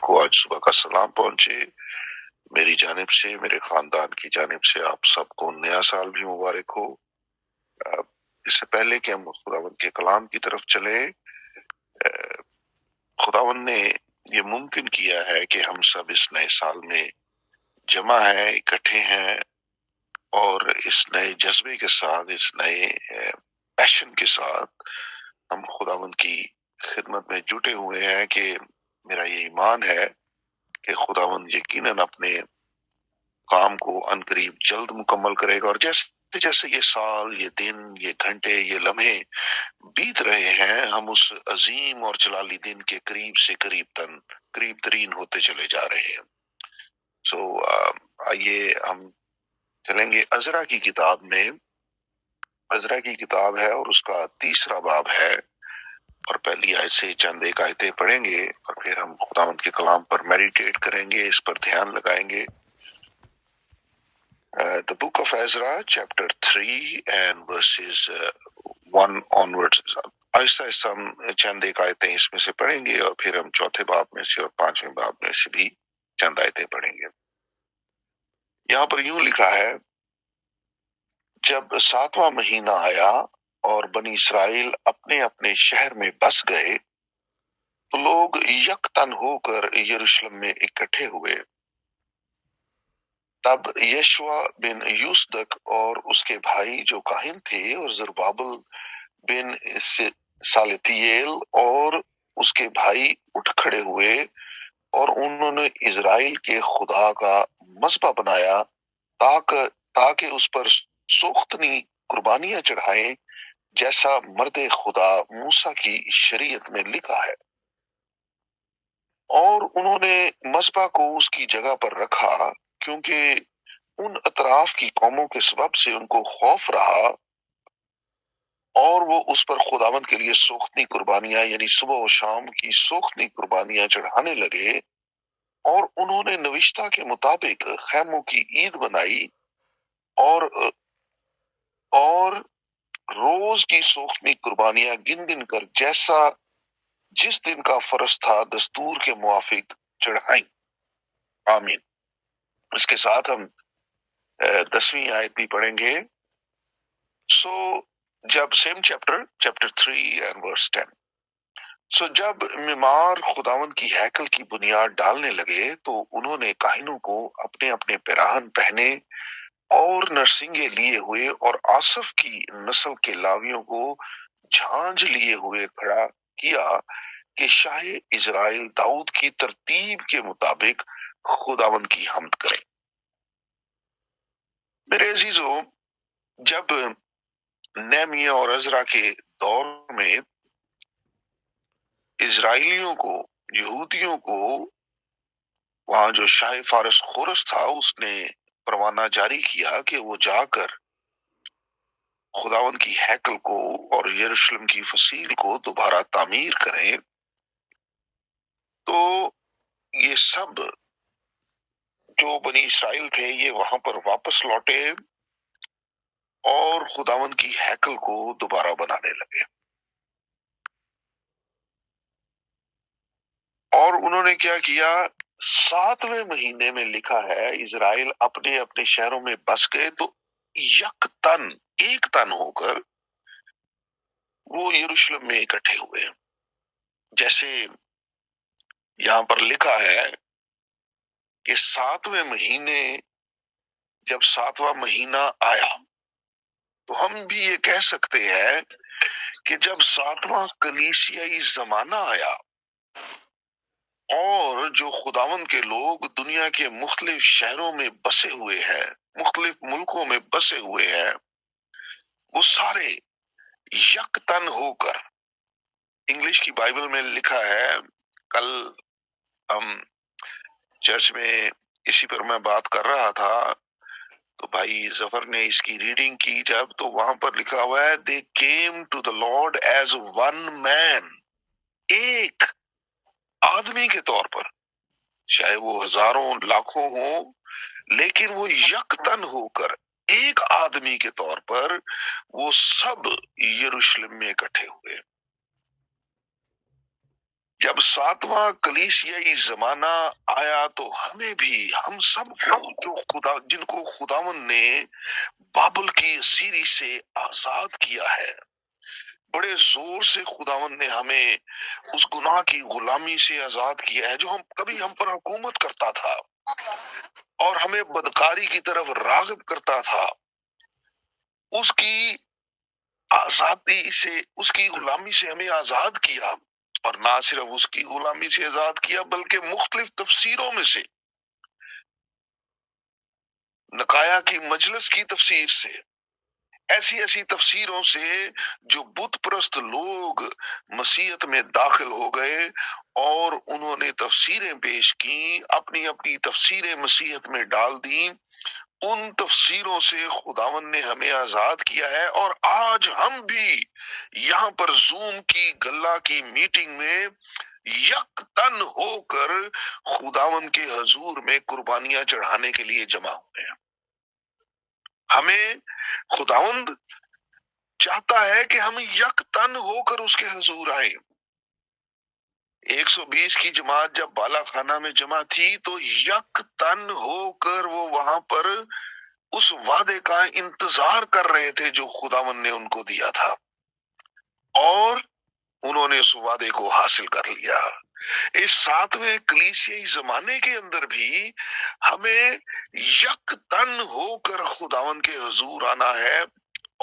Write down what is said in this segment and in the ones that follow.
کو آج صبح کا سلام پہنچے میری جانب سے، میرے خاندان کی جانب سے آپ سب کو نیا سال بھی مبارک ہو۔ اس سے پہلے کہ ہم خداوند کے کلام کی طرف چلے، خداوند نے یہ ممکن کیا ہے کہ ہم سب اس نئے سال میں جمع ہیں، اکٹھے ہیں، اور اس نئے جذبے کے ساتھ، اس نئے پیشن کے ساتھ ہم خداوند کی خدمت میں جٹے ہوئے ہیں کہ میرا یہ ایمان ہے کہ خداوند یقیناً اپنے کام کو عنقریب جلد مکمل کرے گا، اور جیسے جیسے یہ سال، یہ دن، یہ گھنٹے، یہ لمحے بیت رہے ہیں، ہم اس عظیم اور جلالی دن کے قریب سے قریب ترین ہوتے چلے جا رہے ہیں۔ آئیے ہم چلیں گے عزرا کی کتاب میں۔ عزرا کی کتاب ہے اور اس کا 3 باب ہے، اور پہلی آیت سے چند ایک آیتیں پڑھیں گے، اور پھر ہم خداوند کے کلام پر میڈیٹیٹ کریں گے، اس پر دھیان لگائیں گے۔ The book of Ezra, chapter 3 and verses 1 onwards. آہستہ آہستہ ہم چند ایک آیتیں اس میں سے پڑھیں گے، اور پھر ہم چوتھے باب میں سے اور 5ویں باب میں سے بھی چند آیتیں پڑھیں گے۔ یہاں پر یوں لکھا ہے، جب 7واں مہینہ آیا اور بنی اسرائیل اپنے اپنے شہر میں بس گئے تو لوگ یکتن ہو کر یروشلم میں اکٹھے ہوئے۔ تب یشوا بن یوسدق اور اس کے بھائی جو کاہن تھے، اور زربابل بن سالتییل اور اس کے بھائی اٹھ کھڑے ہوئے، اور انہوں نے اسرائیل کے خدا کا مذبح بنایا تاکہ اس پر سوختنی قربانیاں چڑھائیں، جیسا مرد خدا موسیٰ کی شریعت میں لکھا ہے۔ اور انہوں نے مذبح کو اس کی جگہ پر رکھا، کیونکہ ان اطراف کی قوموں کے سبب سے ان کو خوف رہا، اور وہ اس پر خداوند کے لیے سوختنی قربانیاں، یعنی صبح و شام کی سوختنی قربانیاں چڑھانے لگے۔ اور انہوں نے نوشتہ کے مطابق خیموں کی عید بنائی، اور روز کی سوختنی قربانیاں گن گن کر جس دن کا فرض تھا دستور کے موافق چڑھائیں۔ آمین۔ اس کے ساتھ ہم 10ویں آیت بھی پڑھیں گے۔ جب سیم چیپٹر 3 and verse 10۔ جب معمار خداوند کی ہیکل کی بنیاد ڈالنے لگے تو انہوں نے کاہنوں کو اپنے اپنے پیراہن پہنے اور نرسنگے لیے ہوئے، اور آصف کی نسل کے لاویوں کو جھانج لیے ہوئے کھڑا کیا کہ شاہ اسرائیل داؤد کی ترتیب کے مطابق خداوند کی حمد کریں۔ میرے عزیزو، جب نہمیہ اور عزرا کے دور میں اسرائیلیوں کو، یہودیوں کو، وہاں جو شاہ فارس خورس تھا، اس نے پروانہ جاری کیا کہ وہ جا کر خداوند کی ہیکل کو اور یروشلم کی فصیل کو دوبارہ تعمیر کریں۔ تو یہ سب جو بنی اسرائیل تھے، یہ وہاں پر واپس لوٹے اور خداوند کی ہیکل کو دوبارہ بنانے لگے۔ اور انہوں نے کیا کیا؟ 7ویں مہینے میں لکھا ہے، اسرائیل اپنے اپنے شہروں میں بس گئے تو ایک تن ہو کر وہ یروشلم میں اکٹھے ہوئے۔ جیسے یہاں پر لکھا ہے کہ 7ویں مہینے، جب 7واں مہینہ آیا، تو ہم بھی یہ کہہ سکتے ہیں کہ جب 7واں کلیسیائی زمانہ آیا اور جو خداوند کے لوگ دنیا کے مختلف شہروں میں بسے ہوئے ہیں، مختلف ملکوں میں بسے ہوئے ہیں، وہ سارے یکتن ہو کر، انگلش کی بائبل میں لکھا ہے، کل ہم چرچ میں اسی پر میں بات کر رہا تھا تو بھائی ظفر نے اس کی ریڈنگ کی، جب تو وہاں پر لکھا ہوا ہے they came to the Lord as one man، ایک آدمی کے طور پر، چاہے وہ ہزاروں لاکھوں ہوں، لیکن وہ یکتن ہو کر ایک آدمی کے طور پر وہ سب یروشلم میں اکٹھے ہوئے۔ جب ساتواں کلیسیائی زمانہ آیا تو ہمیں بھی، ہم سب کو جن کو خداوند نے بابل کی اسیری سے آزاد کیا ہے، بڑے زور سے خداوند نے ہمیں اس گناہ کی غلامی سے آزاد کیا ہے جو ہم پر حکومت کرتا تھا اور ہمیں بدکاری کی طرف راغب کرتا تھا. اس کی آزادی سے، اس کی غلامی سے ہمیں آزاد کیا، اور نہ صرف اس کی غلامی سے آزاد کیا بلکہ مختلف تفسیروں میں سے، نقایا کی مجلس کی تفسیر سے، ایسی تفسیروں سے جو بت پرست لوگ مسیحیت میں داخل ہو گئے اور انہوں نے تفسیریں پیش کی، اپنی اپنی تفسیریں مسیحیت میں ڈال دیں. ان تفسیروں سے خداوند نے ہمیں آزاد کیا ہے، اور آج ہم بھی یہاں پر زوم کی گلہ کی میٹنگ میں یک تن ہو کر خداوند کے حضور میں قربانیاں چڑھانے کے لیے جمع ہوئے ہیں. ہمیں خداوند چاہتا ہے کہ ہم یک تن ہو کر اس کے حضور آئیں. 120 کی جماعت جب بالا خانہ میں جمع تھی تو یک تن ہو کر وہ وہاں پر اس وعدے کا انتظار کر رہے تھے جو خداوند نے ان کو دیا تھا، اور انہوں نے اس وعدے کو حاصل کر لیا. اس ساتویں کلیسیائی زمانے کے اندر بھی ہمیں یک تن ہو کر خداوند کے حضور آنا ہے،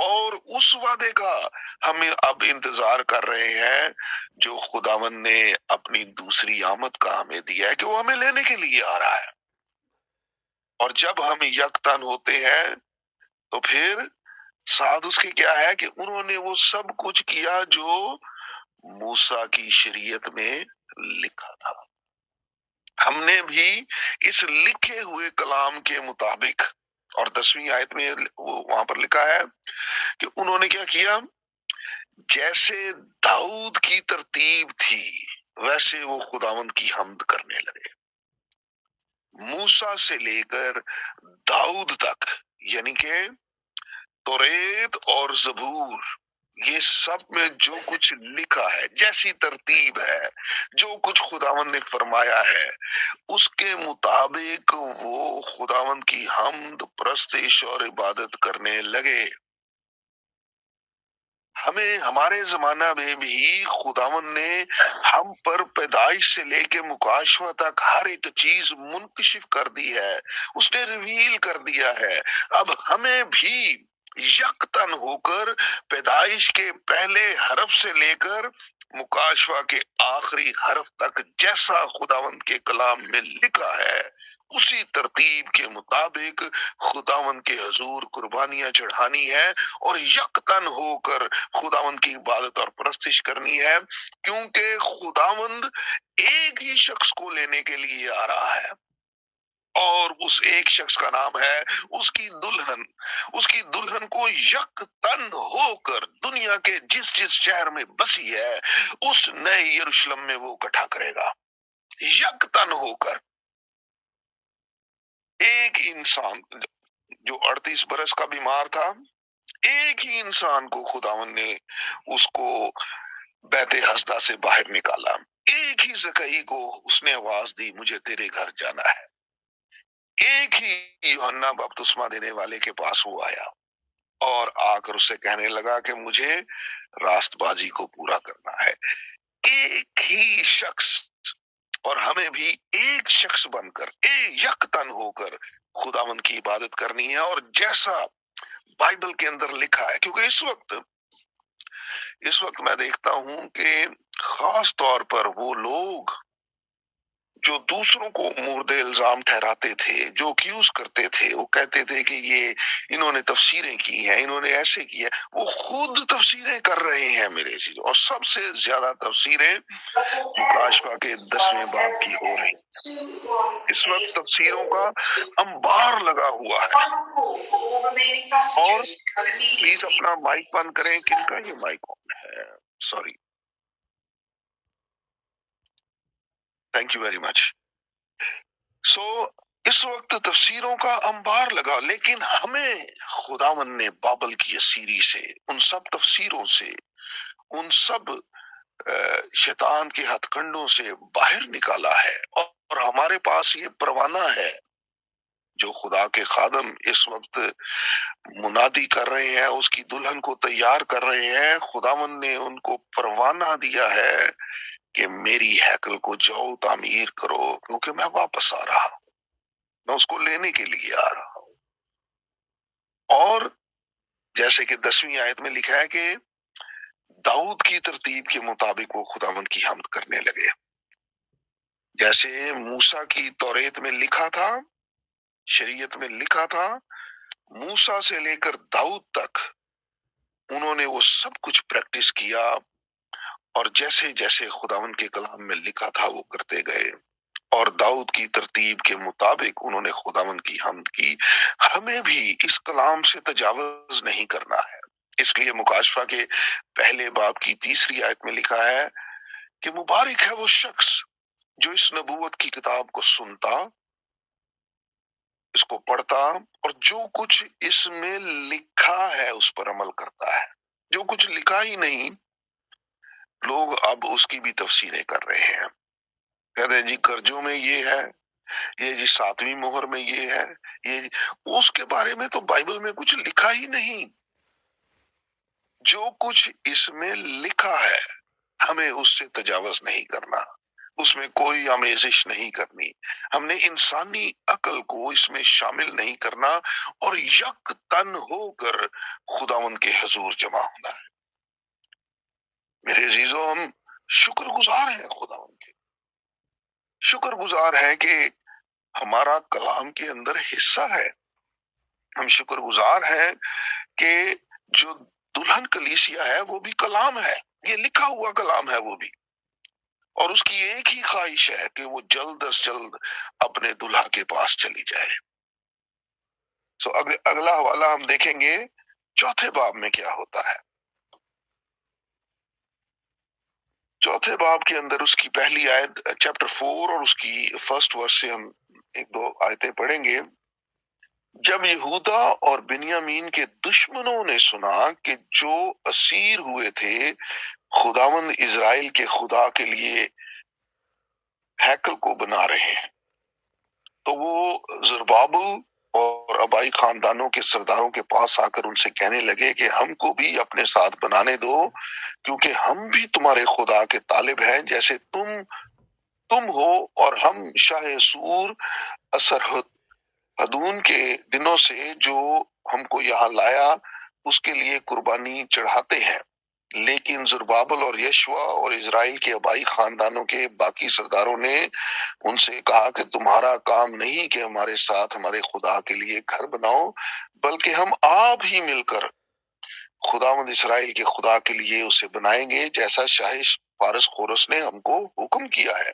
اور اس وعدے کا ہمیں اب انتظار کر رہے ہیں جو خداوند نے اپنی دوسری آمد کا ہمیں دیا ہے کہ وہ ہمیں لینے کے لیے آ رہا ہے. اور جب ہم یک تن ہوتے ہیں تو پھر ساتھ اس کے کیا ہے کہ انہوں نے وہ سب کچھ کیا جو موسیٰ کی شریعت میں لکھا تھا. ہم نے بھی اس لکھے ہوئے کلام کے مطابق، اور 10ویں آیت میں وہاں پر لکھا ہے کہ انہوں نے کیا کیا، جیسے داؤد کی ترتیب تھی ویسے وہ خداوند کی حمد کرنے لگے. موسیٰ سے لے کر داؤد تک، یعنی کہ توریت اور زبور، یہ سب میں جو کچھ لکھا ہے، جیسی ترتیب ہے، جو کچھ خداوند نے فرمایا ہے، اس کے مطابق وہ خداوند کی حمد، پرستش اور عبادت کرنے لگے. ہمیں ہمارے زمانہ میں بھی خداوند نے ہم پر پیدائش سے لے کے مکاشفہ تک ہر ایک چیز منکشف کر دی ہے، اس نے ریویل کر دیا ہے. اب ہمیں بھی یکتن ہو کر پیدائش کے پہلے حرف سے لے کر مکاشفہ کے آخری حرف تک جیسا خداوند کے کلام میں لکھا ہے اسی ترتیب کے مطابق خداوند کے حضور قربانیاں چڑھانی ہے اور یکتن ہو کر خداوند کی عبادت اور پرستش کرنی ہے، کیونکہ خداوند ایک ہی شخص کو لینے کے لیے آ رہا ہے، اور اس ایک شخص کا نام ہے اس کی دلہن. اس کی دلہن کو یک تن ہو کر دنیا کے جس جس شہر میں بسی ہے اس نئے یروشلم میں وہ اکٹھا کرے گا. یک تن ہو کر ایک انسان جو 38 برس کا بیمار تھا، ایک ہی انسان کو خداوند نے اس کو بیت حسدہ سے باہر نکالا. ایک ہی زکئی کو اس نے آواز دی مجھے تیرے گھر جانا ہے. ایک ہی یوحنا بپتسمہ دینے والے کے پاس وہ آیا اور آ کر اسے کہنے لگا کہ مجھے راست بازی کو پورا کرنا ہے. ایک ہی شخص، اور ہمیں بھی ایک شخص بن کر یکتن ہو کر خداوند کی عبادت کرنی ہے، اور جیسا بائبل کے اندر لکھا ہے. کیونکہ اس وقت میں دیکھتا ہوں کہ خاص طور پر وہ لوگ جو دوسروں کو مورد الزام ٹھہراتے تھے، جو اکیوز کرتے تھے، وہ کہتے تھے کہ یہ انہوں نے تفسیریں کی ہیں، انہوں نے ایسے کیا، وہ خود تفسیریں کر رہے ہیں میرے چیز. اور سب سے زیادہ تفسیریں مکاشفہ کے 10ویں باب کی ہو رہی. اس وقت تفسیروں کا انبار لگا ہوا ہے. اور پلیز اپنا مائک بند کریں. کن کا یہ مائک آن ہے؟ Sorry, thank you very much. So اس وقت تفسیروں کا انبار لگا، لیکن ہمیں خداوند نے بابل کی اسیری سے، ان سب تفسیروں سے، ان سب شیطان کے ہتھ کنڈوں سے باہر نکالا ہے، اور ہمارے پاس یہ پروانہ ہے جو خدا کے خادم اس وقت منادی کر رہے ہیں، اس کی دلہن کو تیار کر رہے ہیں۔ خداوند نے ان کو پروانہ دیا ہے کہ میری ہیکل کو جاؤ تعمیر کرو، کیونکہ میں واپس آ رہا ہوں، میں اس کو لینے کے لیے آ رہا ہوں۔ اور جیسے کہ 10ویں آیت میں لکھا ہے کہ داؤد کی ترتیب کے مطابق وہ خداوند کی حمد کرنے لگے، جیسے موسیٰ کی توریت میں لکھا تھا، شریعت میں لکھا تھا، موسیٰ سے لے کر داؤد تک انہوں نے وہ سب کچھ پریکٹس کیا، اور جیسے جیسے خداوند کے کلام میں لکھا تھا وہ کرتے گئے، اور داؤد کی ترتیب کے مطابق انہوں نے خداوند کی حمد کی۔ ہمیں بھی اس کلام سے تجاوز نہیں کرنا ہے، اس لیے مکاشفہ کے پہلے باب کی 3 آیت میں لکھا ہے کہ مبارک ہے وہ شخص جو اس نبوت کی کتاب کو سنتا، اس کو پڑھتا، اور جو کچھ اس میں لکھا ہے اس پر عمل کرتا ہے۔ جو کچھ لکھا ہی نہیں، لوگ اب اس کی بھی تفسیریں کر رہے ہیں، کہتے ہیں جی کرجوں میں یہ ہے، یہ جی 7ویں مہر میں یہ ہے، یہ جی اس کے بارے میں تو بائبل میں کچھ لکھا ہی نہیں۔ جو کچھ اس میں لکھا ہے ہمیں اس سے تجاوز نہیں کرنا، اس میں کوئی آمیزش نہیں کرنی، ہم نے انسانی عقل کو اس میں شامل نہیں کرنا، اور یک تن ہو کر خداوند کے حضور جمع ہونا ہے۔ میرے عزیزو، ہم شکر گزار ہیں خداوند کے، شکر گزار ہیں کہ ہمارا کلام کے اندر حصہ ہے۔ ہم شکر گزار ہیں کہ جو دلہن کلیسیا ہے وہ بھی کلام ہے، یہ لکھا ہوا کلام ہے وہ بھی، اور اس کی ایک ہی خواہش ہے کہ وہ جلد از جلد اپنے دلہا کے پاس چلی جائے۔ سو اگلا حوالہ ہم دیکھیں گے 4 باب میں کیا ہوتا ہے۔ 4 باب کے اندر اس کی پہلی آیت چیپٹر 4 اور اس کی فرسٹ ورس سے ہم 1-2 آیتیں پڑھیں گے۔ جب یہودا اور بنیامین کے دشمنوں نے سنا کہ جو اسیر ہوئے تھے خداوند اسرائیل کے خدا کے لیے ہیکل کو بنا رہے ہیں، تو وہ زربابل اور ابائی خاندانوں کے سرداروں کے پاس آ کر ان سے کہنے لگے کہ ہم کو بھی اپنے ساتھ بنانے دو، کیونکہ ہم بھی تمہارے خدا کے طالب ہیں، جیسے تم ہو، اور ہم شاہ سور اسرحدون کے دنوں سے جو ہم کو یہاں لایا اس کے لیے قربانی چڑھاتے ہیں۔ لیکن زربابل اور یشوا اور اسرائیل کے ابائی خاندانوں کے باقی سرداروں نے ان سے کہا کہ تمہارا کام نہیں کہ ہمارے ساتھ ہمارے خدا کے لیے گھر بناؤ، بلکہ ہم آپ ہی مل کر خداوند اسرائیل کے خدا کے لیے اسے بنائیں گے، جیسا شاہ فارس خورس نے ہم کو حکم کیا ہے۔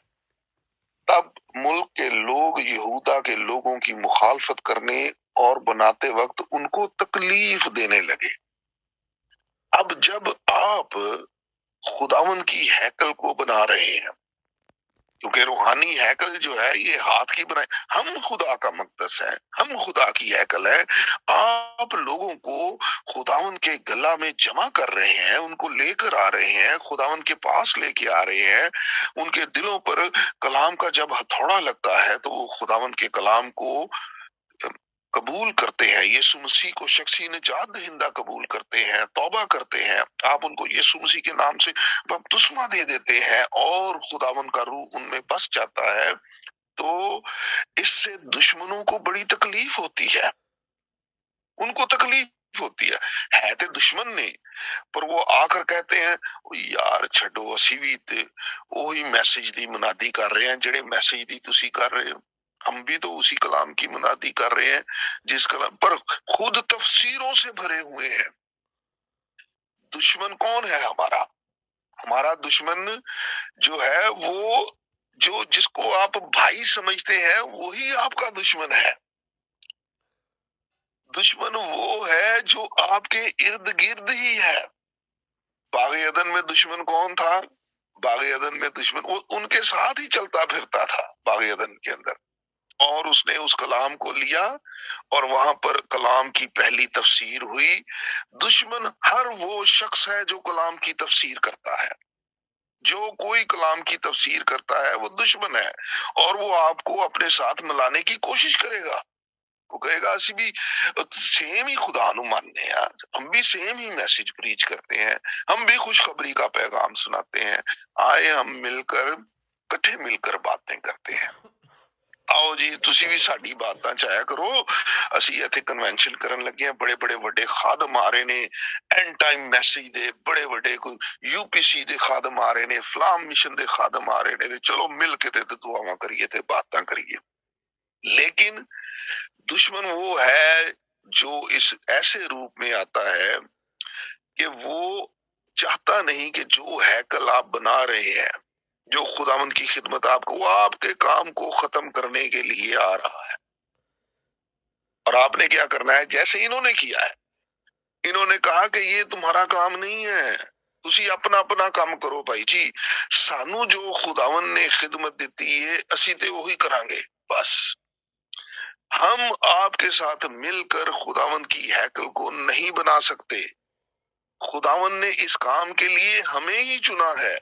تب ملک کے لوگ یہودا کے لوگوں کی مخالفت کرنے اور بناتے وقت ان کو تکلیف دینے لگے۔ اب جب آپ خداوند کی ہیکل کو بنا رہے ہیں، کیونکہ روحانی ہیکل جو ہے یہ ہاتھ کی بنائی، ہم خدا کا مقدس ہے، ہم خدا کی ہیکل ہے، آپ لوگوں کو خداوند کے گلا میں جمع کر رہے ہیں، ان کو لے کر آ رہے ہیں، خداوند کے پاس لے کے آ رہے ہیں، ان کے دلوں پر کلام کا جب ہتھوڑا لگتا ہے تو وہ خداوند کے کلام کو قبول کرتے ہیں، یسوع مسیح کو شخصی نجات دہندہ قبول کرتے ہیں، توبہ کرتے ہیں، آپ ان کو یسوع مسیح کے نام سے بپتسمہ دے دیتے ہیں، اور خداوند کا روح ان میں بس جاتا ہے، تو اس سے دشمنوں کو بڑی تکلیف ہوتی ہے، ان کو تکلیف ہوتی ہے تے دشمن نے، پر وہ آ کر کہتے ہیں یار چھڈو، اسی بھی وہی میسج دی منادی کر رہے ہیں جڑے میسج دی تسی کر رہے ہو، ہم بھی تو اسی کلام کی منادی کر رہے ہیں جس کلام پر خود تفسیروں سے بھرے ہوئے ہیں۔ دشمن کون ہے ہمارا؟ ہمارا دشمن جو ہے وہ جس کو آپ بھائی سمجھتے ہیں وہی آپ کا دشمن ہے۔ دشمن وہ ہے جو آپ کے ارد گرد ہی ہے۔ باغ عدن میں دشمن کون تھا؟ باغ عدن میں دشمن وہ ان کے ساتھ ہی چلتا پھرتا تھا باغ عدن کے اندر، اور اس نے اس کلام کو لیا اور وہاں پر کلام کی پہلی تفسیر ہوئی۔ دشمن ہر وہ شخص ہے جو کلام کی تفسیر کرتا ہے، جو کوئی کلام کی تفسیر کرتا ہے وہ دشمن ہے، اور وہ آپ کو اپنے ساتھ ملانے کی کوشش کرے گا۔ وہ کہے گا اسی بھی سیم ہی خدا نو ماننے ہیں، ہم بھی سیم ہی میسج پریچ کرتے ہیں، ہم بھی خوشخبری کا پیغام سناتے ہیں، آئے ہم مل کر کٹھے مل کر باتیں کرتے ہیں۔ آؤ جی تسی بھی ساڈی باتاں چایا کرو، اسی ایتھے کنونشن کرن لگے ہیں، بڑے بڑے وڈے خادم آ رہے نے، اینڈ ٹائم میسج دے بڑے وڈے کوئی یو پی سی دے خادم آ رہے نے، فلام مشن دے خادم آ رہے نے، تے چلو مل کے تے دعاواں کریے تے باتاں کریے۔ لیکن دشمن وہ ہے جو اس ایسے روپ میں آتا ہے کہ وہ چاہتا نہیں کہ جو ہیکل آپ بنا رہے ہیں، جو خداوند کی خدمت آپ کو، وہ آپ کے کام کو ختم کرنے کے لیے آ رہا ہے، اور آپ نے کیا کرنا ہے؟ جیسے انہوں نے کیا ہے، انہوں نے کہا کہ یہ تمہارا کام نہیں ہے، تسی اپنا اپنا کام کرو بھائی جی، سانو جو خداوند نے خدمت دیتی ہے اسی تے وہی کران گے، بس ہم آپ کے ساتھ مل کر خداوند کی ہیکل کو نہیں بنا سکتے۔ خداوند نے اس کام کے لیے ہمیں ہی چنا ہے،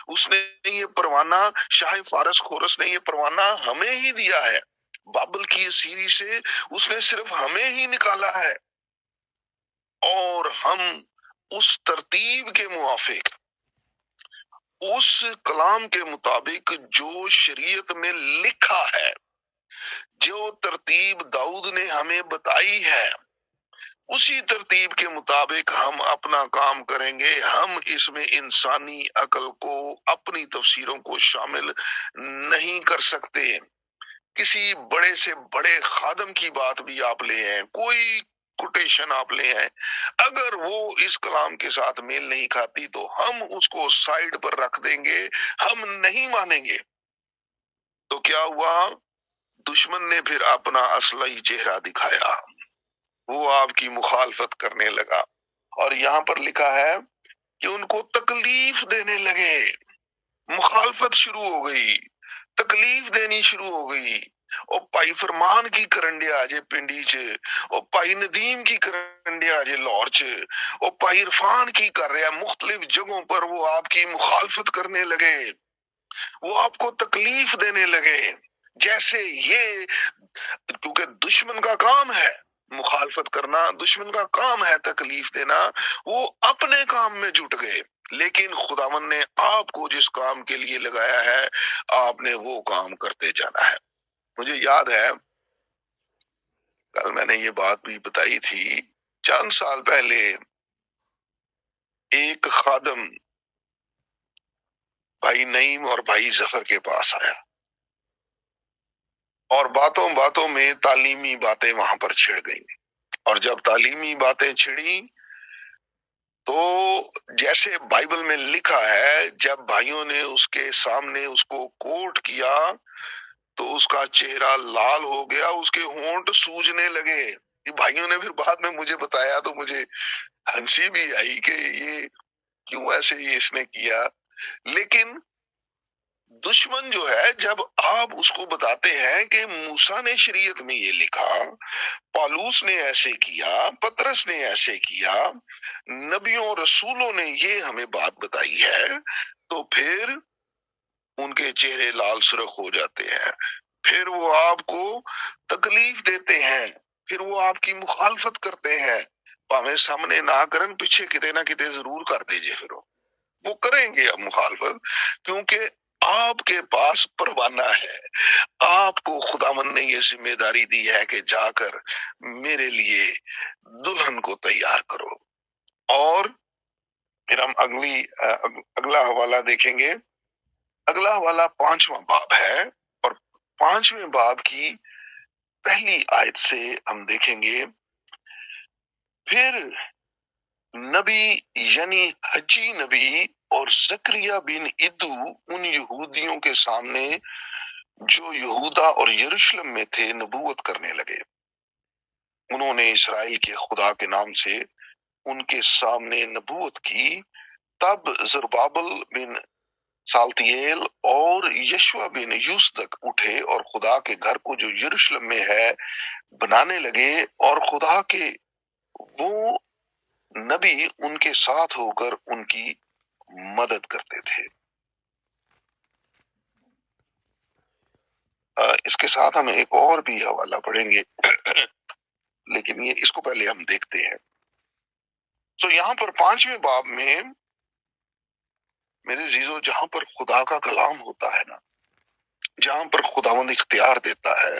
اس نے یہ پروانہ، شاہ فارس خورس نے یہ پروانہ ہمیں ہی دیا ہے، بابل کی اسیری سے اس نے صرف ہمیں ہی نکالا ہے، اور ہم اس ترتیب کے موافق، اس کلام کے مطابق جو شریعت میں لکھا ہے، جو ترتیب داؤد نے ہمیں بتائی ہے، اسی ترتیب کے مطابق ہم اپنا کام کریں گے۔ ہم اس میں انسانی عقل کو، اپنی تفسیروں کو شامل نہیں کر سکتے۔ کسی بڑے سے بڑے خادم کی بات بھی آپ لے آئیں، کوئی کوٹیشن آپ لے آئیں، اگر وہ اس کلام کے ساتھ میل نہیں کھاتی تو ہم اس کو سائیڈ پر رکھ دیں گے، ہم نہیں مانیں گے۔ تو کیا ہوا؟ دشمن نے پھر اپنا اصلی چہرہ دکھایا، وہ آپ کی مخالفت کرنے لگا، اور یہاں پر لکھا ہے کہ ان کو تکلیف دینے لگے، مخالفت شروع ہو گئی، تکلیف دینی شروع ہو گئی۔ او پائی فرمان کی کرنڈے آجے پنڈی چ، او پائی ندیم کی کرنڈے آجے لاہور چ، او پائی عرفان کی کر رہا ہے، مختلف جگہوں پر وہ آپ کی مخالفت کرنے لگے، وہ آپ کو تکلیف دینے لگے، جیسے یہ، کیونکہ دشمن کا کام ہے مخالفت کرنا، دشمن کا کام ہے تکلیف دینا، وہ اپنے کام میں جٹ گئے۔ لیکن خداوند نے آپ کو جس کام کے لیے لگایا ہے، آپ نے وہ کام کرتے جانا ہے۔ مجھے یاد ہے کل میں نے یہ بات بھی بتائی تھی، چند سال پہلے ایک خادم بھائی نعیم اور بھائی ظفر کے پاس آیا، اور باتوں باتوں میں تعلیمی باتیں وہاں پر چھڑ گئیں، اور جب تعلیمی باتیں چھڑی تو جیسے بائبل میں لکھا ہے، جب بھائیوں نے اس کے سامنے اس کو کوٹ کیا تو اس کا چہرہ لال ہو گیا، اس کے ہونٹ سوجنے لگے۔ یہ بھائیوں نے پھر بعد میں مجھے بتایا تو مجھے ہنسی بھی آئی کہ یہ کیوں ایسے یہ اس نے کیا۔ لیکن دشمن جو ہے، جب آپ اس کو بتاتے ہیں کہ موسیٰ نے شریعت میں یہ لکھا، پالوس نے ایسے کیا، پترس نے ایسے کیا، نبیوں رسولوں نے یہ ہمیں بات بتائی ہے، تو پھر ان کے چہرے لال سرخ ہو جاتے ہیں، پھر وہ آپ کو تکلیف دیتے ہیں، پھر وہ آپ کی مخالفت کرتے ہیں، پاویں سامنے نہ کرن پیچھے کتے نہ کتے ضرور کر دیجئے، پھر وہ کریں گے اب مخالفت، کیونکہ آپ کے پاس پروانہ ہے، آپ کو خداوند نے یہ ذمہ داری دی ہے کہ جا کر میرے لیے دلہن کو تیار کرو۔ اور پھر ہم اگلا حوالہ دیکھیں گے، اگلا حوالہ 5واں باب ہے، اور 5ویں باب کی پہلی آیت سے ہم دیکھیں گے، پھر نبی یعنی حجی نبی اور زکریا بن ادو ان یہودیوں کے سامنے جو یہودا اور یروشلم میں تھے نبوت کرنے لگے۔ انہوں نے اسرائیل کے خدا کے نام سے ان کے سامنے نبوت کی۔ تب زربابل بن سالتیل اور یشوع بن یوسدق اٹھے اور خدا کے گھر کو جو یروشلم میں ہے بنانے لگے، اور خدا کے وہ نبی ان کے ساتھ ہو کر ان کی مدد کرتے تھے۔ اس کے ساتھ ہم ایک اور بھی حوالہ پڑھیں گے لیکن یہ اس کو پہلے ہم دیکھتے ہیں. تو یہاں پر 5ویں باب میں میرے عزیزو جہاں پر خدا کا کلام ہوتا ہے نا، جہاں پر خداوند اختیار دیتا ہے،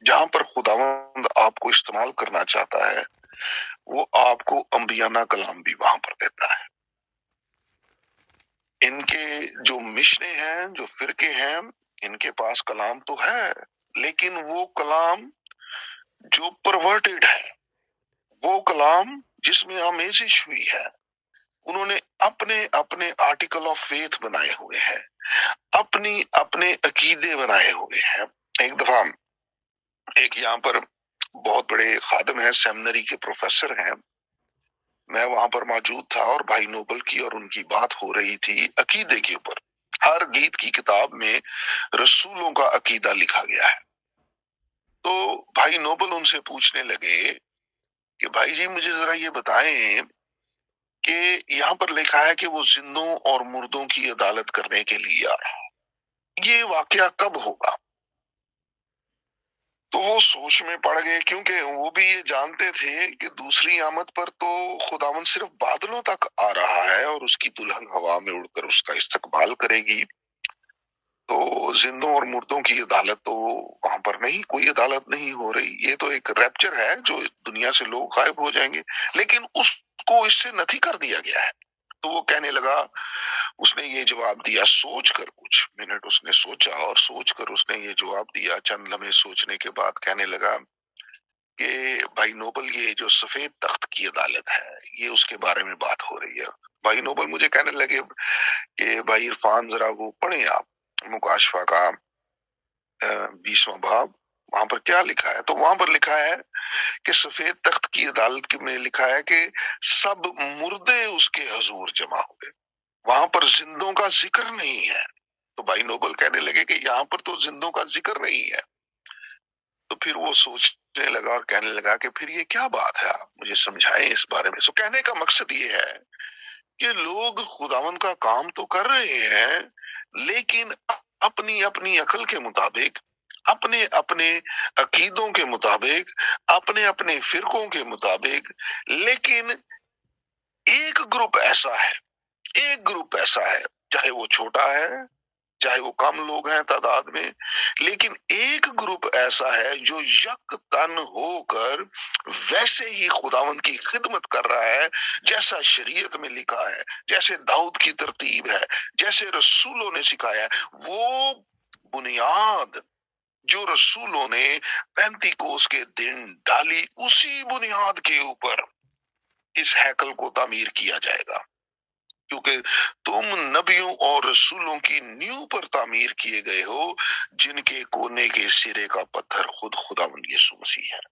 جہاں پر خداوند آپ کو استعمال کرنا چاہتا ہے، وہ آپ کو انبیانہ کلام بھی وہاں پر دیتا ہے. ان کے جو مشنیں ہیں، جو فرقے ہیں، ان کے پاس کلام تو ہے، لیکن وہ کلام جو پرورٹڈ ہے، وہ کلام جس میں آمیزش ہوئی ہے، انہوں نے اپنے اپنے آرٹیکل آف فیتھ بنائے ہوئے ہیں، اپنی اپنے عقیدے بنائے ہوئے ہیں. ایک دفعہ ایک یہاں پر بہت بڑے خادم ہیں، سیمنری کے پروفیسر ہیں، میں وہاں پر موجود تھا اور بھائی نوبل کی اور ان کی بات ہو رہی تھی عقیدے کے اوپر. ہر گیت کی کتاب میں رسولوں کا عقیدہ لکھا گیا ہے. تو بھائی نوبل ان سے پوچھنے لگے کہ بھائی جی مجھے ذرا یہ بتائیں کہ یہاں پر لکھا ہے کہ وہ زندوں اور مردوں کی عدالت کرنے کے لیے آ رہا ہے، یہ واقعہ کب ہوگا؟ تو وہ سوچ میں پڑ گئے، کیونکہ وہ بھی یہ جانتے تھے کہ دوسری آمد پر تو خداوند صرف بادلوں تک آ رہا ہے اور اس کی دلہن ہوا میں اڑ کر اس کا استقبال کرے گی. تو زندوں اور مردوں کی عدالت تو وہاں پر نہیں، کوئی عدالت نہیں ہو رہی. یہ تو ایک ریپچر ہے جو دنیا سے لوگ غائب ہو جائیں گے، لیکن اس کو اس سے نفی کر دیا گیا ہے. تو وہ کہنے لگا، اس نے یہ جواب دیا، سوچ کر کچھ منٹ اس نے سوچا اور سوچ کر اس نے یہ جواب دیا. چند لمحے سوچنے کے بعد کہنے لگا کہ بھائی نوبل یہ جو سفید تخت کی عدالت ہے، یہ اس کے بارے میں بات ہو رہی ہے. بھائی نوبل مجھے کہنے لگے کہ بھائی عرفان ذرا وہ پڑھیں آپ مکاشفہ کا 20واں باب، وہاں پر کیا لکھا ہے؟ تو وہاں پر لکھا ہے کہ سفید تخت کی عدالت میں لکھا ہے کہ سب مردے اس کے حضور جمع ہوئے، وہاں پر زندوں کا ذکر نہیں ہے. تو بھائی نوبل کہنے لگے کہ یہاں پر تو زندوں کا ذکر نہیں ہے. تو پھر وہ سوچنے لگا اور کہنے لگا کہ پھر یہ کیا بات ہے، آپ مجھے سمجھائیں اس بارے میں. سو کہنے کا مقصد یہ ہے کہ لوگ خداوند کا کام تو کر رہے ہیں، لیکن اپنی اپنی عقل کے مطابق، اپنے اپنے عقیدوں کے مطابق، اپنے اپنے فرقوں کے مطابق. لیکن ایک گروپ ایسا ہے، ایک گروپ ایسا ہے، چاہے وہ چھوٹا ہے، چاہے وہ کم لوگ ہیں تعداد میں، لیکن ایک گروپ ایسا ہے جو یک تن ہو کر ویسے ہی خداوند کی خدمت کر رہا ہے جیسا شریعت میں لکھا ہے، جیسے داؤد کی ترتیب ہے، جیسے رسولوں نے سکھایا ہے. وہ بنیاد جو رسولوں نے پینتیکوس کے دن ڈالی، اسی بنیاد کے اوپر اس ہیکل کو تعمیر کیا جائے گا، کیونکہ تم نبیوں اور رسولوں کی نیو پر تعمیر کیے گئے ہو، جن کے کونے کے سرے کا پتھر خود خداوند یسوع مسیح ہے.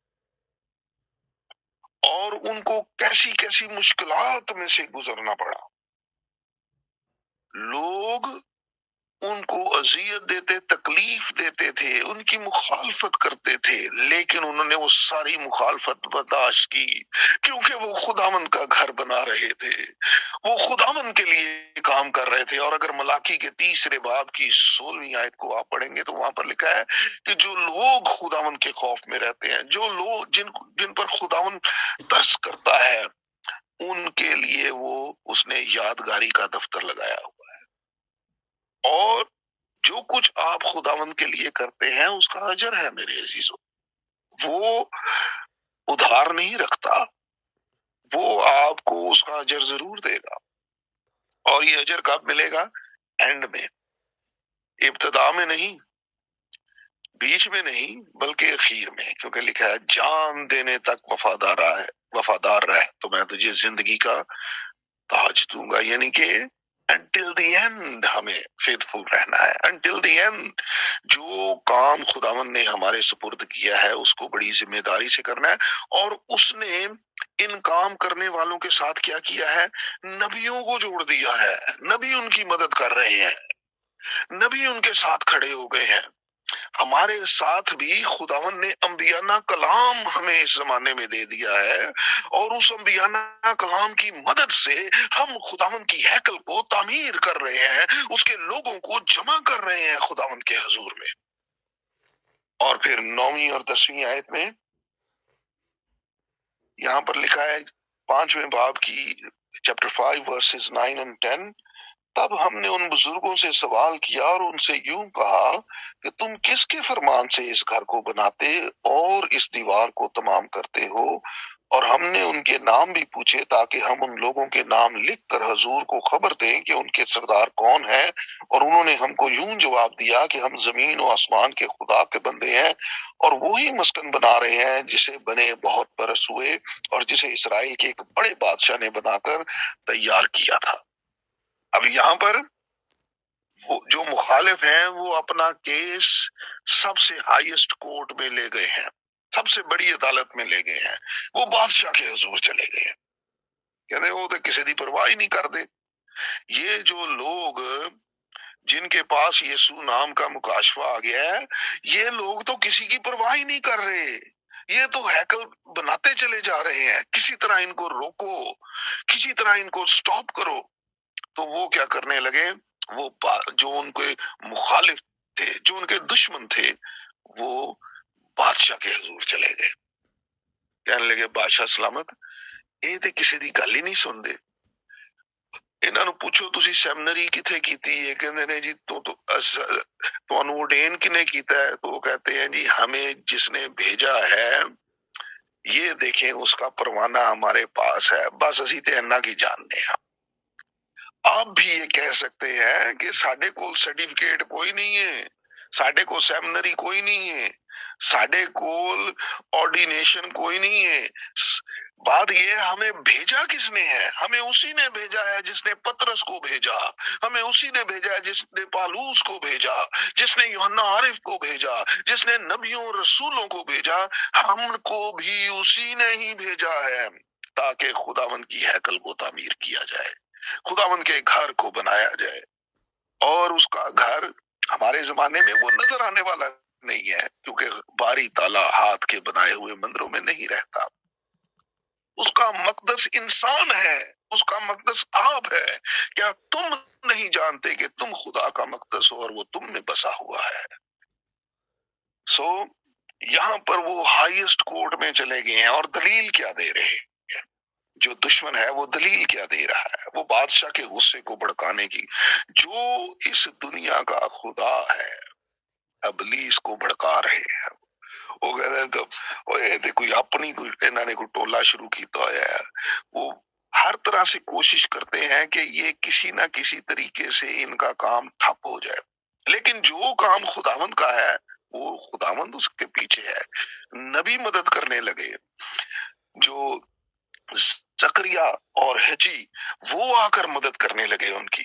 اور ان کو کیسی کیسی مشکلات میں سے گزرنا پڑا. لوگ ان کو اذیت دیتے، تکلیف دیتے تھے، ان کی مخالفت کرتے تھے، لیکن انہوں نے وہ ساری مخالفت برداشت کی، کیونکہ وہ خداوند کا گھر بنا رہے تھے، وہ خداوند کے لیے کام کر رہے تھے. اور اگر ملاکی کے 3 باب کی 16ویں آیت کو آپ پڑھیں گے تو وہاں پر لکھا ہے کہ جو لوگ خداوند کے خوف میں رہتے ہیں، جو لوگ جن پر خداوند ترس کرتا ہے، ان کے لیے وہ اس نے یادگاری کا دفتر لگایا ہوا. اور جو کچھ آپ خداوند کے لیے کرتے ہیں اس کا اجر ہے میرے عزیزو. وہ ادھار نہیں رکھتا، وہ آپ کو اس کا اجر ضرور دے گا. اور یہ اجر کب ملے گا؟ اینڈ میں، ابتدا میں نہیں، بیچ میں نہیں، بلکہ اخیر میں. کیونکہ لکھا ہے جان دینے تک وفادار رہ تو میں تجھے زندگی کا تاج دوں گا. یعنی کہ until the end ہمیں faithful رہنا ہے. until the end جو کام خداوند نے ہمارے سپرد کیا ہے اس کو بڑی ذمہ داری سے کرنا ہے. اور اس نے ان کام کرنے والوں کے ساتھ کیا کیا ہے؟ نبیوں کو جوڑ دیا ہے. نبی ان کی مدد کر رہے ہیں، نبی ان کے ساتھ کھڑے ہو گئے ہیں. ہمارے ساتھ بھی خداوند نے انبیانہ کلام ہمیں اس زمانے میں دے دیا ہے، اور اس انبیانہ کلام کی مدد سے ہم خداوند کی ہیکل کو تعمیر کر رہے ہیں، اس کے لوگوں کو جمع کر رہے ہیں خداوند کے حضور میں. اور پھر 9ویں اور 10ویں آیت میں یہاں پر لکھا ہے 5ویں باب کی چیپٹر 5 ورسز 9 and 10، تب ہم نے ان بزرگوں سے سوال کیا اور ان سے یوں کہا کہ تم کس کے فرمان سے اس گھر کو بناتے اور اس دیوار کو تمام کرتے ہو؟ اور ہم نے ان کے نام بھی پوچھے تاکہ ہم ان لوگوں کے نام لکھ کر حضور کو خبر دیں کہ ان کے سردار کون ہیں، اور انہوں نے ہم کو یوں جواب دیا کہ ہم زمین و آسمان کے خدا کے بندے ہیں اور وہی مسکن بنا رہے ہیں جسے بنے بہت برس ہوئے اور جسے اسرائیل کے ایک بڑے بادشاہ نے بنا کر تیار کیا تھا۔ اب یہاں پر وہ جو مخالف ہیں وہ اپنا کیس سب سے ہائیسٹ کورٹ میں لے گئے ہیں، سب سے بڑی عدالت میں لے گئے ہیں، وہ بادشاہ کے حضور چلے گئے ہیں، کہتے وہ تو کسی دی پرواہ ہی نہیں کرتے۔ یہ جو لوگ جن کے پاس یسوع نام کا مکاشفہ آ گیا ہے، یہ لوگ تو کسی کی پرواہ ہی نہیں کر رہے، یہ تو ہیکل بناتے چلے جا رہے ہیں، کسی طرح ان کو روکو، کسی طرح ان کو سٹاپ کرو۔ تو وہ کیا کرنے لگے، وہ جو ان کے مخالف تھے، جو ان کے دشمن تھے، وہ بادشاہ کے حضور چلے گئے، کہنے لگے بادشاہ سلامت، یہ تے کسی دی گل ہی نہیں سنتے، انہاں نو پوچھو تسی سیمنری کتھے کیتی ہے، کہندے نے جی تانوں ordain کنے کیتا ہے؟ تو وہ کہتے ہیں جی ہمیں جس نے بھیجا ہے، یہ دیکھیں اس کا پروانہ ہمارے پاس ہے، بس اسی تے انہاں کی جاننے ہیں۔ آپ بھی یہ کہہ سکتے ہیں کہ ساڈے کول سرٹیفکیٹ کوئی نہیں ہے، ساڈے کو سیمنری کوئی نہیں ہے، ساڈے کول آرڈینیشن کوئی نہیں ہے، بات یہ ہے ہمیں بھیجا کس نے ہے؟ ہمیں اسی نے بھیجا ہے جس نے پطرس کو بھیجا، ہمیں اسی نے بھیجا ہے جس نے پالوس کو بھیجا، جس نے یوحنا عارف کو بھیجا، جس نے نبیوں اور رسولوں کو بھیجا، ہم کو بھی اسی نے ہی بھیجا ہے تاکہ خداوند کی ہیکل کو تعمیر کیا جائے، خداوند کے گھر کو بنایا جائے۔ اور اس کا گھر ہمارے زمانے میں وہ نظر آنے والا نہیں ہے، کیونکہ باری تالا ہاتھ کے بنائے ہوئے مندروں میں نہیں رہتا، اس کا مقدس انسان ہے، اس کا مقدس آپ ہے۔ کیا تم نہیں جانتے کہ تم خدا کا مقدس ہو اور وہ تم میں بسا ہوا ہے؟ سو یہاں پر وہ ہائیسٹ کورٹ میں چلے گئے ہیں، اور دلیل کیا دے رہے ہیں؟ جو دشمن ہے وہ دلیل کیا دے رہا ہے؟ وہ بادشاہ کے غصے کو بھڑکانے کی، جو اس دنیا کا خدا ہے ابلیس کو بھڑکا رہے ہیں۔ وہ کہتے ہیں تو کوئی اپنی انہوں نے کوئی ٹولہ شروع کیتا ہوا ہے، وہ ہر طرح سے کوشش کرتے ہیں کہ یہ کسی نہ کسی طریقے سے ان کا کام ٹھپ ہو جائے، لیکن جو کام خداوند کا ہے وہ خداوند اس کے پیچھے ہے۔ نبی مدد کرنے لگے، جو زکریا اور حجی، وہ آ کر مدد کرنے لگے ان کی،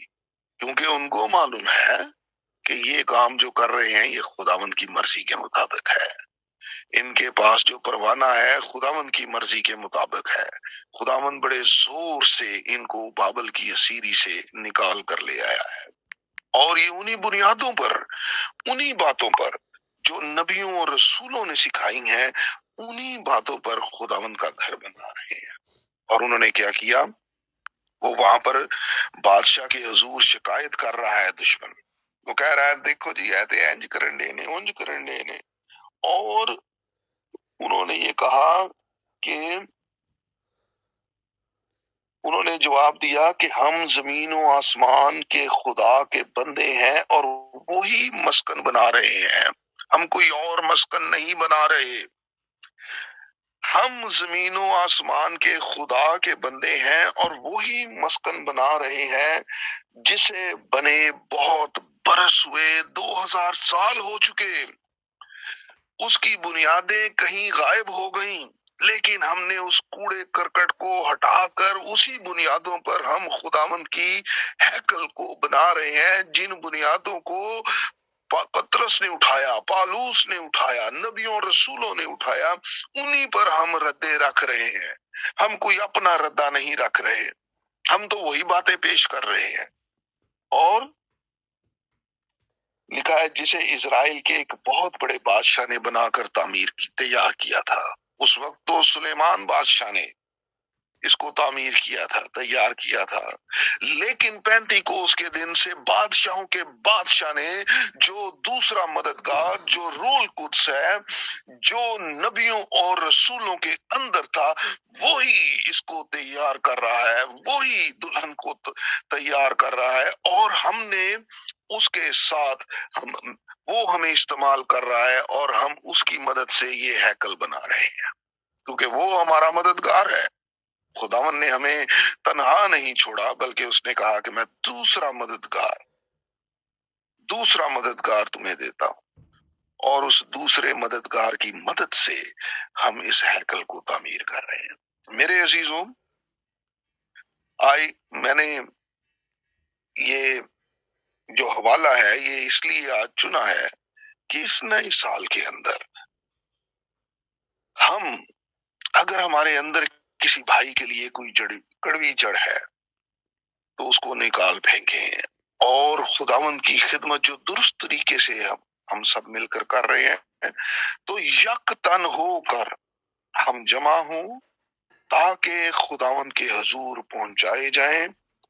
کیونکہ ان کو معلوم ہے کہ یہ کام جو کر رہے ہیں یہ خداوند کی مرضی کے مطابق ہے، ان کے پاس جو پروانہ ہے خداوند کی مرضی کے مطابق ہے، خداوند بڑے زور سے ان کو بابل کی اسیری سے نکال کر لے آیا ہے، اور یہ انہی بنیادوں پر، انہی باتوں پر جو نبیوں اور رسولوں نے سکھائی ہیں، انہی باتوں پر خداوند کا گھر بنا رہے ہیں۔ اور انہوں نے کیا کیا، وہ وہاں پر بادشاہ کے حضور شکایت کر رہا ہے دشمن، وہ کہہ رہا ہے دیکھو جی ایتے انج کرن دے نے، اونج کرن دے نے، اور انہوں نے یہ کہا کہ انہوں نے جواب دیا کہ ہم زمین و آسمان کے خدا کے بندے ہیں اور وہی مسکن بنا رہے ہیں، ہم کوئی اور مسکن نہیں بنا رہے، ہم زمین و آسمان کے خدا کے بندے ہیں اور وہی مسکن بنا رہے ہیں جسے بنے بہت برس ہوئے، 2000 سال ہو چکے، اس کی بنیادیں کہیں غائب ہو گئیں، لیکن ہم نے اس کوڑے کرکٹ کو ہٹا کر اسی بنیادوں پر ہم خداوند کی ہیکل کو بنا رہے ہیں، جن بنیادوں کو پطرس نے اٹھایا، پالوس نے اٹھایا، نبیوں رسولوں نے اٹھایا، انہی پر ہم ردے رکھ رہے ہیں، ہم کوئی اپنا ردہ نہیں رکھ رہے، ہم تو وہی باتیں پیش کر رہے ہیں۔ اور لکھا ہے جسے اسرائیل کے ایک بہت بڑے بادشاہ نے بنا کر تعمیر کی، تیار کیا تھا۔ اس وقت تو سلیمان بادشاہ نے اس کو تعمیر کیا تھا، تیار کیا تھا، لیکن پینتی کوس کے دن سے بادشاہوں کے بادشاہ نے جو دوسرا مددگار جو روح القدس ہے، جو نبیوں اور رسولوں کے اندر تھا، وہی اس کو تیار کر رہا ہے، وہی دلہن کو تیار کر رہا ہے، اور ہم نے اس کے ساتھ وہ ہمیں استعمال کر رہا ہے، اور ہم اس کی مدد سے یہ ہیکل بنا رہے ہیں، کیونکہ وہ ہمارا مددگار ہے۔ خداون نے ہمیں تنہا نہیں چھوڑا، بلکہ اس نے کہا کہ میں دوسرا مددگار تمہیں دیتا ہوں، اور اس دوسرے مددگار کی مدد سے ہم اس ہیکل کو تعمیر کر رہے ہیں۔ میرے عزیزوں، میں نے یہ جو حوالہ ہے یہ اس لیے آج چنا ہے کہ اس نئے سال کے اندر اگر ہمارے اندر کسی بھائی کے لیے کوئی کڑوی جڑ ہے تو اس کو نکال پھینکیں، اور خداوند کی خدمت جو درست طریقے سے ہم سب مل کر کر رہے ہیں، تو یک تن ہو کر ہم جمع ہوں تاکہ خداوند کے حضور پہنچائے جائیں،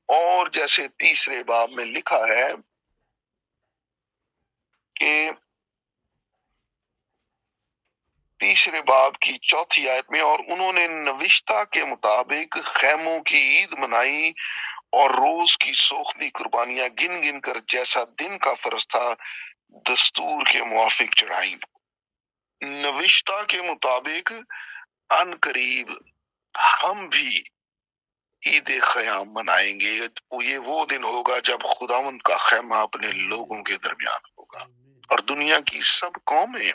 اور جیسے تیسرے باب میں لکھا ہے کہ تیسرے باب کی چوتھی آیت میں، اور انہوں نے نوشتہ کے مطابق خیموں کی عید منائی اور روز کی سوختی قربانیاں گن گن کر جیسا دن کا فرض تھا دستور کے موافق چڑھائی۔ نوشتہ کے مطابق ان قریب ہم بھی عید خیام منائیں گے۔ یہ وہ دن ہوگا جب خداوند کا خیمہ اپنے لوگوں کے درمیان ہوگا، اور دنیا کی سب قومیں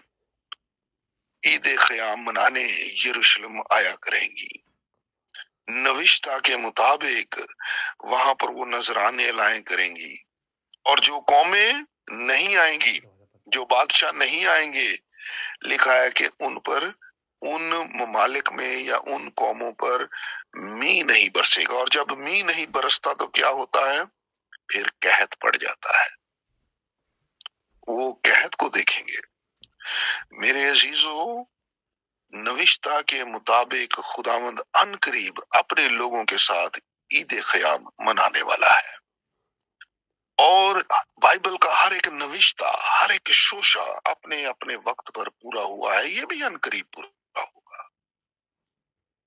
عید خیام منانے یروشلم آیا کریں گی۔ نوشتہ کے مطابق وہاں پر وہ نذرانے لائیں کریں گی، اور جو قومیں نہیں آئیں گی، جو بادشاہ نہیں آئیں گے، لکھا ہے کہ ان پر، ان ممالک میں یا ان قوموں پر می نہیں برسے گا، اور جب می نہیں برستا تو کیا ہوتا ہے؟ پھر قحط پڑ جاتا ہے۔ وہ قحط کو دیکھیں گے۔ میرے عزیزو، نوشتہ کے مطابق خداوند ان قریب اپنے لوگوں کے ساتھ عید خیام منانے والا ہے، اور بائبل کا ہر ایک نوشتہ، ہر ایک شوشہ اپنے اپنے وقت پر پورا ہوا ہے، یہ بھی ان قریب پورا ہوگا۔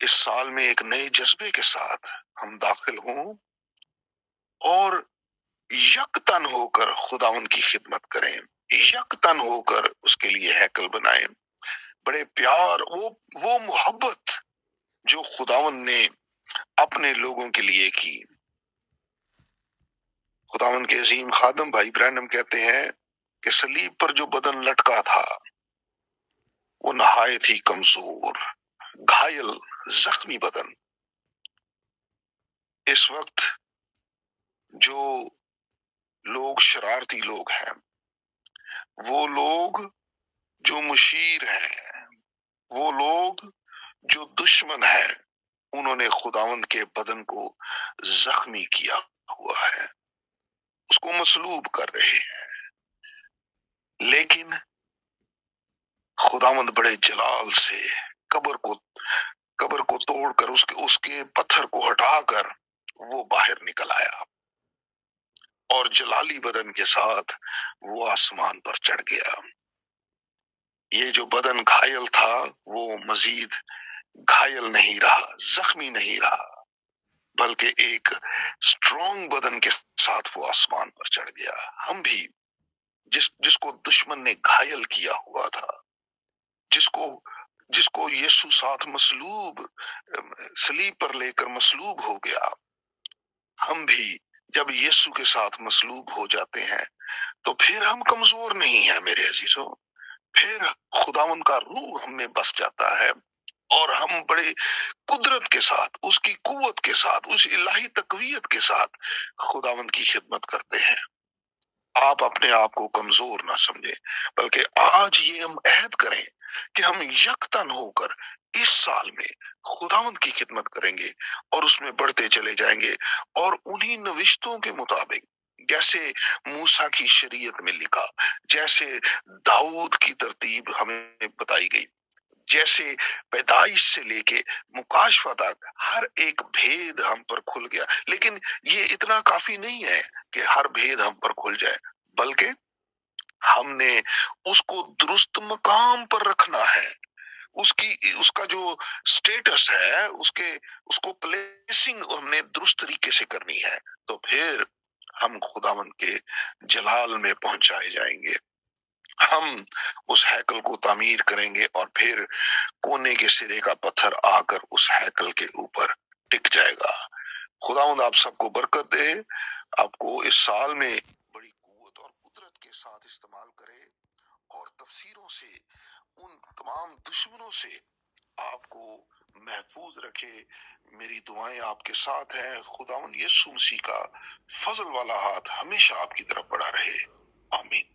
اس سال میں ایک نئے جذبے کے ساتھ ہم داخل ہوں اور یکتن ہو کر خداوند کی خدمت کریں، یکتن ہو کر اس کے لیے ہیکل بنائیں۔ بڑے پیار، وہ محبت جو خداوند نے اپنے لوگوں کے لیے کی۔ خداوند کے عظیم خادم بھائی برینڈم کہتے ہیں کہ صلیب پر جو بدن لٹکا تھا وہ نہایت ہی کمزور، گھائل، زخمی بدن۔ اس وقت جو لوگ شرارتی لوگ ہیں، وہ لوگ جو مشیر ہیں، وہ لوگ جو دشمن ہیں، انہوں نے خداوند کے بدن کو زخمی کیا ہوا ہے، اس کو مصلوب کر رہے ہیں، لیکن خداوند بڑے جلال سے قبر کو توڑ کر اس کے پتھر کو ہٹا کر وہ باہر نکل آیا، اور جلالی بدن کے ساتھ وہ آسمان پر چڑھ گیا۔ یہ جو بدن گھائل تھا وہ مزید گھائل نہیں رہا، زخمی نہیں رہا، بلکہ ایک اسٹرانگ بدن کے ساتھ وہ آسمان پر چڑھ گیا۔ ہم بھی جس کو دشمن نے گھائل کیا ہوا تھا، جس کو یسوع ساتھ مصلوب، صلیب پر لے کر مصلوب ہو گیا، ہم بھی جب یسوع کے ساتھ مصلوب ہو جاتے ہیں تو پھر ہم کمزور نہیں ہیں میرے عزیزوں، پھر خداوند کا روح ہم میں بس جاتا ہے، اور ہم بڑے قدرت کے ساتھ، اس کی قوت کے ساتھ، اس الہی تقویت کے ساتھ خداوند کی خدمت کرتے ہیں۔ آپ اپنے آپ کو کمزور نہ سمجھیں، بلکہ آج یہ ہم عہد کریں کہ ہم یکتن ہو کر اس سال میں خداوند کی خدمت کریں گے، اور اس میں بڑھتے چلے جائیں گے، اور انہی نوشتوں کے مطابق جیسے موسیٰ کی شریعت میں لکھا، جیسے داؤد کی ترتیب ہمیں بتائی گئی، جیسے پیدائش سے لے کے مکاشفہ تک ہر ایک بھید ہم پر کھل گیا، لیکن یہ اتنا کافی نہیں ہے کہ ہر بھید ہم پر کھل جائے، بلکہ ہم نے اس کو درست مقام پر رکھنا ہے، اس کا جو سٹیٹس ہے، اس کو پلیسنگ ہم نے درست طریقے سے کرنی ہے، تو پھر ہم خداوند کے جلال میں پہنچائے جائیں گے۔ ہم اس ہیکل کو تعمیر کریں گے اور پھر کونے کے سرے کا پتھر آ کر اس ہیکل کے اوپر ٹک جائے گا۔ خداوند آپ سب کو برکت دے، آپ کو اس سال میں بڑی قوت اور قدرت کے ساتھ استعمال کرے، اور تفسیروں سے ان تمام دشمنوں سے آپ کو محفوظ رکھے۔ میری دعائیں آپ کے ساتھ ہیں۔ خداوند یسوع مسیح کا فضل والا ہاتھ ہمیشہ آپ کی طرف بڑھا رہے۔ آمین۔